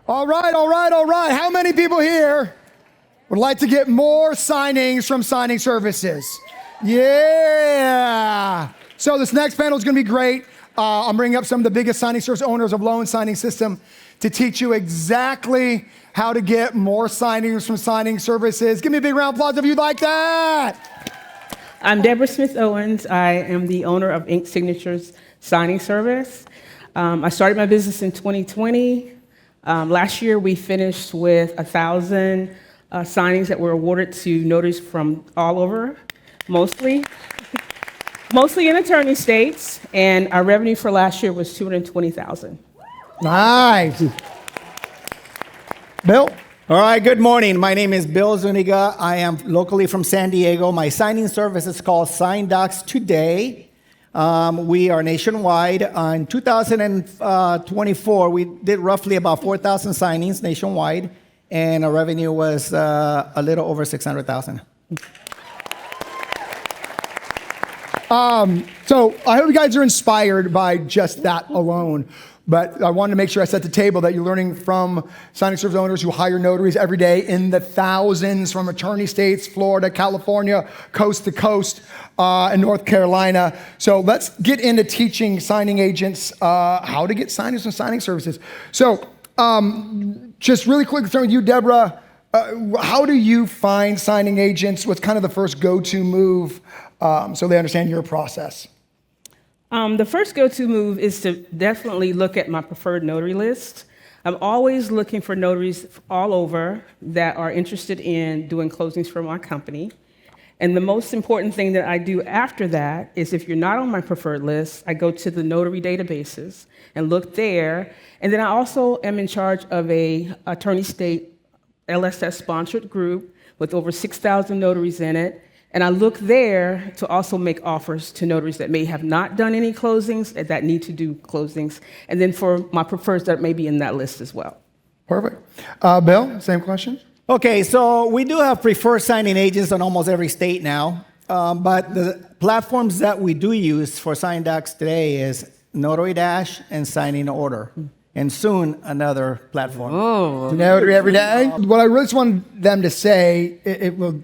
All right, all right, all right. How many people here would like to get more signings from signing services? Yeah. So this next panel is going to be great. I'm bringing up some of the biggest signing service owners of loan signing system to teach you exactly how to get more signings from signing services. Give me a big round of applause if you'd like that. I'm Deborah Smith Owens. I am the owner of Ink Signatures Signing Service. I started my business in 2020. Last year, we finished with 1,000 signings that were awarded to notaries from all over, mostly in attorney states, and our revenue for last year was $220,000. Nice. Bill? All right, good morning. My name is Bill Zuniga. I am locally from San Diego. My signing service is called Sign Docs Today. We are nationwide. In 2024, we did roughly about 4,000 signings nationwide, and our revenue was a little over $600,000. So I hope you guys are inspired by just that alone. But I wanted to make sure I set the table that you're learning from signing service owners who hire notaries every day in the thousands from attorney states, Florida, California, coast to coast, and North Carolina. So let's get into teaching signing agents how to get signings from signing services. So just really quick, start with you, Deborah. How do you find signing agents? What's kind of the first go-to move so they understand your process? The first go-to move is to definitely look at my preferred notary list. I'm always looking for notaries all over that are interested in doing closings for my company. And the most important thing that I do after that is if you're not on my preferred list, I go to the notary databases and look there. And then I also am in charge of a attorney state LSS-sponsored group with over 6,000 notaries in it. And I look there to also make offers to notaries that may have not done any closings, that need to do closings, and then for my preferreds that may be in that list as well. Perfect. Bill, same question? Okay, so we do have preferred signing agents in almost every state now, but the platforms that we do use for Sign Docs Today is Notary Dash and Signing Order, and soon another platform. Oh, Notary every day. What I really just want them to say, it will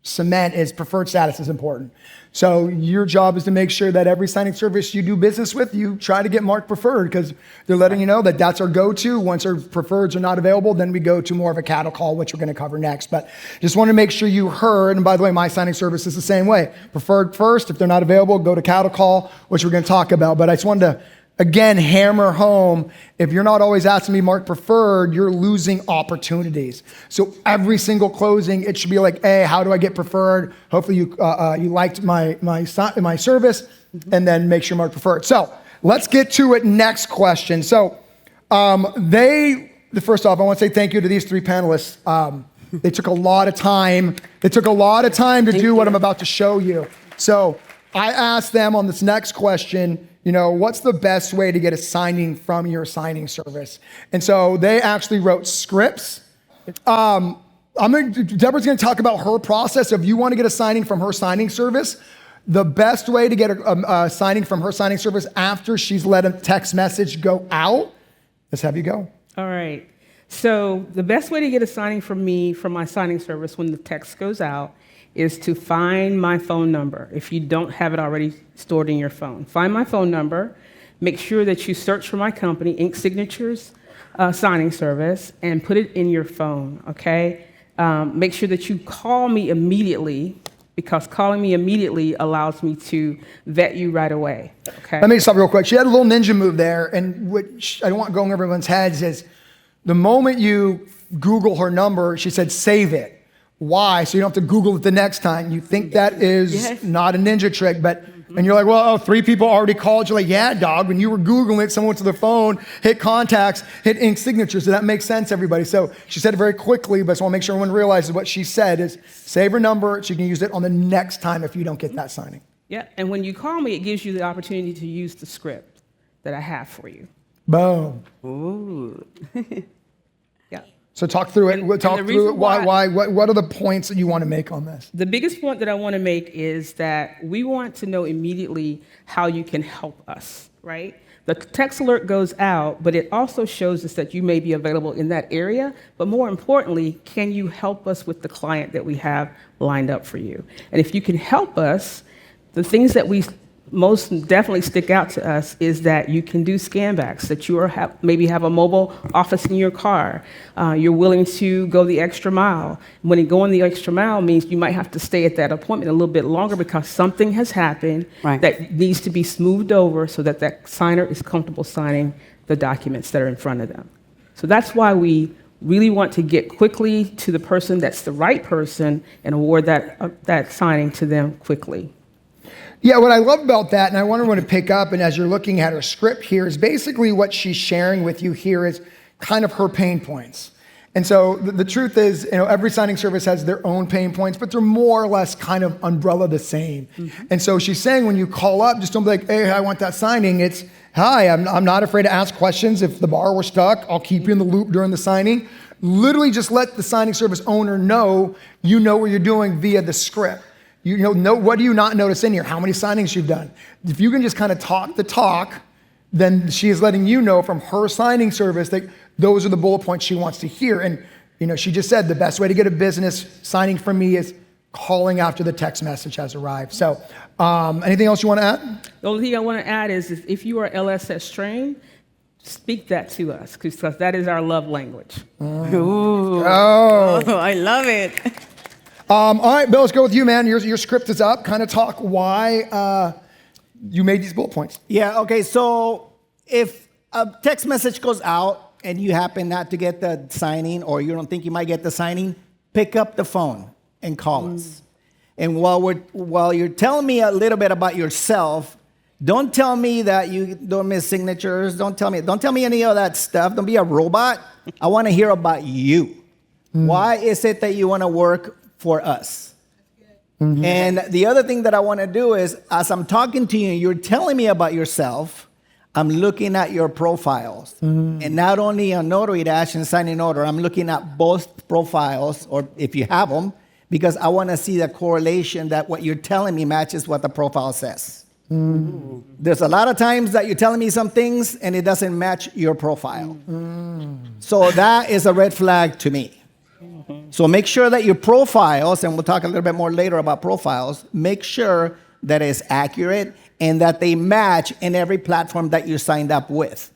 cement is preferred status is important. So your job is to make sure that every signing service you do business with, you try to get marked preferred because they're letting you know that that's our go-to. Once our preferreds are not available, then we go to more of a cattle call, which we're going to cover next. But just want to make sure you heard, and by the way, my signing service is the same way. Preferred first, if they're not available, go to cattle call, which we're going to talk about. But I just wanted to again, hammer home, if you're not always asking me mark preferred, you're losing opportunities. So every single closing, it should be like, hey, how do I get preferred? Hopefully you liked my service, and then make sure mark preferred. So let's get to it. Next question. So first off, I want to say thank you to these three panelists. They took a lot of time. They took a lot of time to do what I'm about to show you. So I asked them on this next question, what's the best way to get a signing from your signing service? And so they actually wrote scripts. Deborah's going to talk about her process. If you want to get a signing from her signing service, the best way to get a signing from her signing service after she's let a text message go out, let's have you go. All right. So the best way to get a signing from me from my signing service when the text goes out is to find my phone number. If you don't have it already stored in your phone, find my phone number, make sure that you search for my company, Ink Signatures Signing Service, and put it in your phone, okay? Make sure that you call me immediately, because calling me immediately allows me to vet you right away, okay? Let me stop real quick. She had a little ninja move there, and which I don't want going over everyone's heads is the moment you Google her number, she said, save it. Why? So you don't have to Google it the next time. You think that is not a ninja trick, but and you're like, well, 3 people already called. You're like, yeah, dog. When you were Googling it, someone went to their phone, hit contacts, hit Ink Signatures. So that makes sense, everybody. So she said it very quickly, but I just want to make sure everyone realizes what she said is save her number so you can use it on the next time if you don't get that signing. Yeah, and when you call me, it gives you the opportunity to use the script that I have for you. Boom. Ooh. So talk through it. What are the points that you want to make on this? The biggest point that I want to make is that we want to know immediately how you can help us, right? The text alert goes out, but it also shows us that you may be available in that area. But more importantly, can you help us with the client that we have lined up for you? And if you can help us, the things that we most definitely stick out to us is that you can do scan backs, that you are maybe have a mobile office in your car. You're willing to go the extra mile. When you go in the extra mile means you might have to stay at that appointment a little bit longer because something has happened that needs to be smoothed over so that that signer is comfortable signing the documents that are in front of them. So that's why we really want to get quickly to the person that's the right person and award that signing to them quickly. Yeah, what I love about that, and I want everyone to pick up, and as you're looking at her script here, is basically what she's sharing with you here is kind of her pain points. And so the truth is, every signing service has their own pain points, but they're more or less kind of umbrella the same. Mm-hmm. And so she's saying when you call up, just don't be like, hey, I want that signing. It's, hi, I'm not afraid to ask questions. If the borrower's stuck, I'll keep you in the loop during the signing. Literally just let the signing service owner know you know what you're doing via the script. You know, what do you not notice in here? How many signings you've done? If you can just kind of talk the talk, then she is letting you know from her signing service that those are the bullet points she wants to hear. And, she just said the best way to get a business signing from me is calling after the text message has arrived. So anything else you want to add? The only thing I want to add is if you are LSS trained, speak that to us because that is our love language. Ooh. Oh, I love it. All right, Bill, let's go with you, man. Your script is up. Kind of talk why you made these bullet points. Yeah, okay, so if a text message goes out and you happen not to get the signing or you don't think you might get the signing, pick up the phone and call us. And while you're telling me a little bit about yourself, don't tell me that you don't miss signatures. Don't tell me any of that stuff. Don't be a robot. I want to hear about you. Why is it that you want to work for us? Mm-hmm. And the other thing that I want to do is, as I'm talking to you, you're telling me about yourself, I'm looking at your profiles. Mm-hmm. And not only on Notary Dash and Signing Order, I'm looking at both profiles, or if you have them, because I want to see the correlation that what you're telling me matches what the profile says. Mm-hmm. There's a lot of times that you're telling me some things and it doesn't match your profile. Mm-hmm. So that is a red flag to me. So make sure that your profiles, and we'll talk a little bit more later about profiles, make sure that it's accurate and that they match in every platform that you signed up with.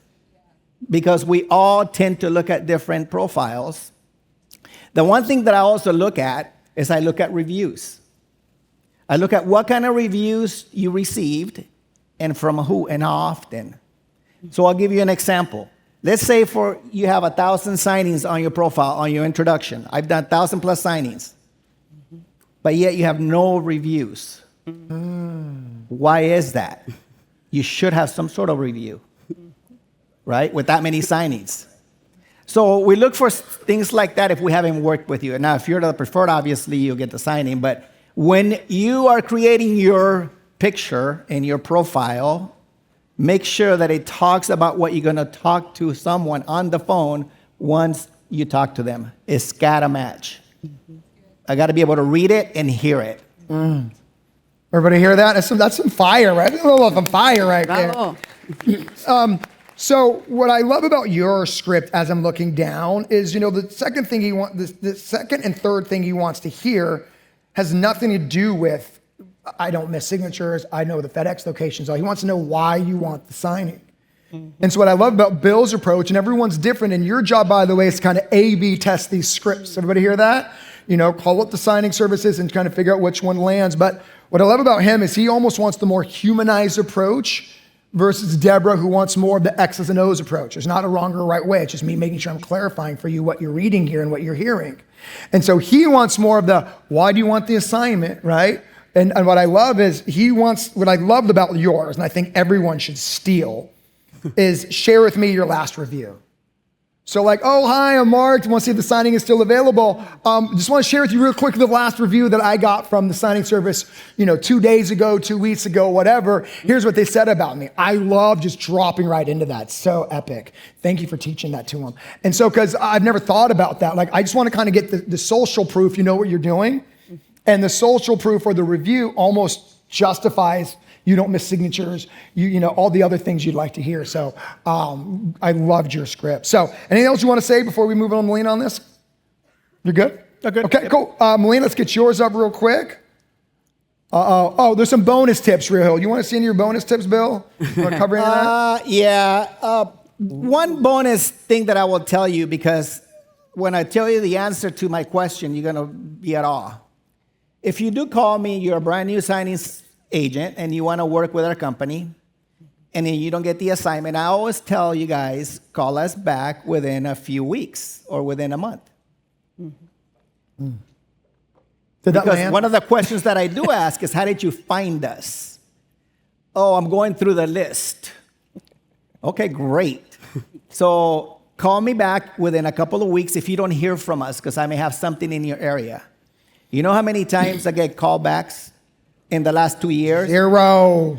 Because we all tend to look at different profiles. The one thing that I also look at is I look at reviews. I look at what kind of reviews you received and from who and how often. So I'll give you an example. Let's say you have 1,000 signings on your profile, on your introduction. I've done 1,000 plus signings. But yet you have no reviews. Why is that? You should have some sort of review, right? With that many signings. So we look for things like that if we haven't worked with you. Now, if you're the preferred, obviously you'll get the signing. But when you are creating your picture and your profile, make sure that it talks about what you're going to talk to someone on the phone once you talk to them. It's got to match. I got to be able to read it and hear it. Everybody hear that? That's some fire, right? Some fire right there. So what I love about your script as I'm looking down is, the second thing the second and third thing he wants to hear has nothing to do with, I don't miss signatures, I know the FedEx locations. He wants to know why you want the signing. Mm-hmm. And so what I love about Bill's approach, and everyone's different, and your job, by the way, is to kind of A/B test these scripts. Everybody hear that? Call up the signing services and kind of figure out which one lands. But what I love about him is he almost wants the more humanized approach versus Deborah, who wants more of the X's and O's approach. There's not a wrong or right way. It's just me making sure I'm clarifying for you what you're reading here and what you're hearing. And so he wants more of the, why do you want the assignment, right? And what I love is what I loved about yours, and I think everyone should steal, is share with me your last review. So oh, hi, I'm Mark. Want to see if the signing is still available. Just want to share with you real quick the last review that I got from the signing service, 2 days ago, 2 weeks ago, whatever. Here's what they said about me. I love just dropping right into that. So epic. Thank you for teaching that to them. And so, because I've never thought about that, I just want to kind of get the social proof, you know what you're doing. And the social proof or the review almost justifies you don't miss signatures, you know, all the other things you'd like to hear. So I loved your script. So anything else you want to say before we move on, Melina, on this? You're good? Good. Okay, cool. Melina, let's get yours up real quick. Oh, there's some bonus tips, Real Hill. You want to see any of your bonus tips, Bill? You want to cover any of that? Yeah. One bonus thing that I will tell you, because when I tell you the answer to my question, you're going to be at awe. If you do call me, you're a brand new signings agent, and you want to work with our company, and then you don't get the assignment, I always tell you guys, call us back within a few weeks or within a month. Did that Because land? one of the questions that I do ask is, how did you find us? Oh, I'm going through the list. Okay, great. So call me back within a couple of weeks if you don't hear from us, because I may have something in your area. You know how many times I get callbacks in the last 2 years? Zero.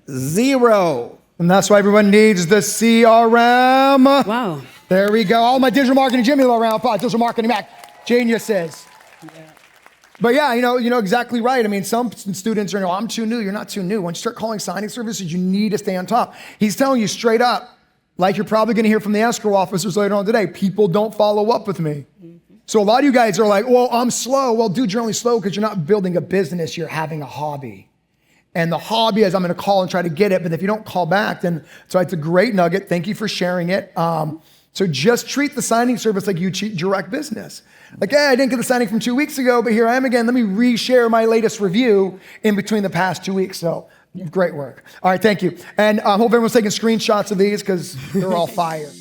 Zero. And that's why everyone needs the CRM. Wow. There we go. All my digital marketing, Jimmy, round of applause. Digital marketing Mac, geniuses. But yeah, you know exactly right. I mean, some students are, I'm too new. You're not too new. When you start calling signing services, you need to stay on top. He's telling you straight up, like you're probably going to hear from the escrow officers later on today, people don't follow up with me. So a lot of you guys are like, well, I'm slow. Well, dude, you're only slow because you're not building a business. You're having a hobby. And the hobby is I'm going to call and try to get it. But if you don't call back, then, so it's a great nugget. Thank you for sharing it. So just treat the signing service like you treat direct business. Like, hey, I didn't get the signing from 2 weeks ago, but here I am again. Let me reshare my latest review in between the past 2 weeks. So great work. All right, thank you. And I hope everyone's taking screenshots of these because they're all fire.